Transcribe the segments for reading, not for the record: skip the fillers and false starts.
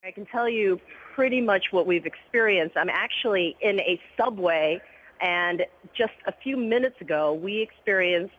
I can tell you pretty much what we've experienced. I'm actually in a subway, and just a few minutes ago, we experienced,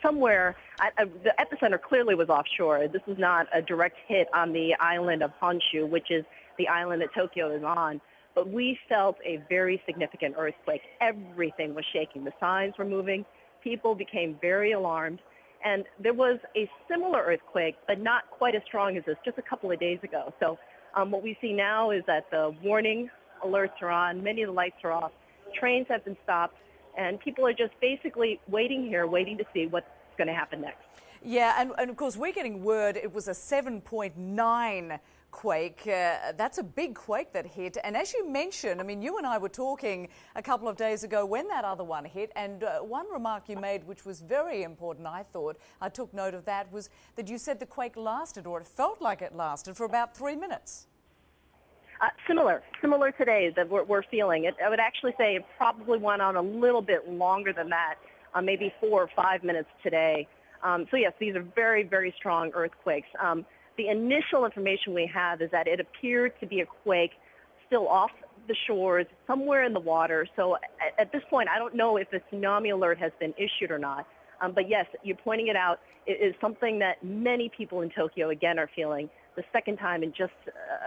somewhere, the epicenter clearly was offshore. This is not a direct hit on the island of Honshu, which is the island that Tokyo is on. But we felt a very significant earthquake. Everything was shaking. The signs were moving. People became very alarmed. And there was a similar earthquake, but not quite as strong as this, just a couple of days ago. So what we see now is that the warning alerts are on, many of the lights are off, trains have been stopped, and people are just basically waiting here, waiting to see what's going to happen next. Yeah, and of course we're getting word it was a 7.9 quake. That's a big quake that hit. And as you mentioned, I mean, you and I were talking a couple of days ago when that other one hit, and one remark you made, which was very important, I thought, I took note of that, was that you said the quake lasted, or it felt like it lasted, for about 3 minutes. Similar today that we're feeling. I would actually say it probably went on a little bit longer than that, maybe 4 or 5 minutes today. So yes, these are very, very strong earthquakes. The initial information we have is that it appeared to be a quake still off the shores, somewhere in the water. So at this point, I don't know if a tsunami alert has been issued or not. But yes, you're pointing it out. It is something that many people in Tokyo, again, are feeling the second time in just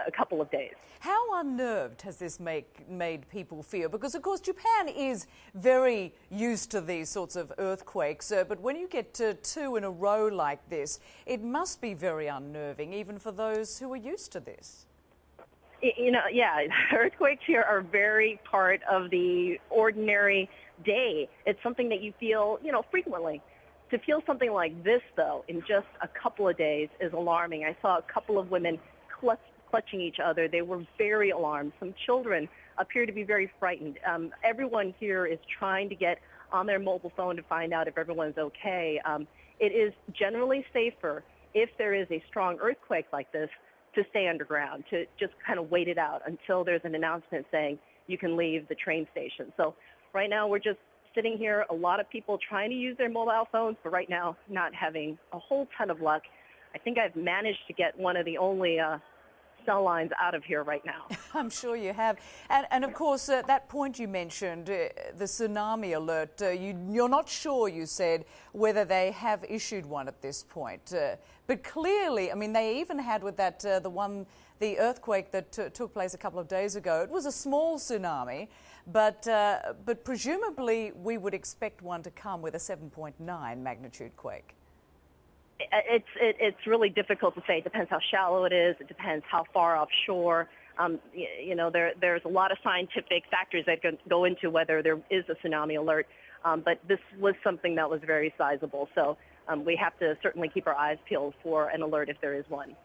a couple of days. How unnerved has this made people feel? Because, of course, Japan is very used to these sorts of earthquakes, but when you get to 2 in a row like this, it must be very unnerving, even for those who are used to this. Yeah, earthquakes here are very part of the ordinary day. It's something that you feel, frequently. To feel something like this, though, in just a couple of days is alarming. I saw a couple of women clutching each other. They were very alarmed. Some children appear to be very frightened. Everyone here is trying to get on their mobile phone to find out if everyone's okay. It is generally safer if there is a strong earthquake like this to stay underground, to just kind of wait it out until there's an announcement saying you can leave the train station. So right now we're just sitting here, a lot of people trying to use their mobile phones, but right now not having a whole ton of luck. I think I've managed to get one of the only cell lines out of here right now. I'm sure you have. And of course, that point you mentioned, the tsunami alert, you're not sure, you said, whether they have issued one at this point. But clearly, I mean, they even had with that, the earthquake that took place a couple of days ago, it was a small tsunami, but presumably we would expect one to come with a 7.9 magnitude quake. It's really difficult to say. It depends how shallow it is. It depends how far offshore. There's a lot of scientific factors that go into whether there is a tsunami alert. But this was something that was very sizable. So we have to certainly keep our eyes peeled for an alert if there is one.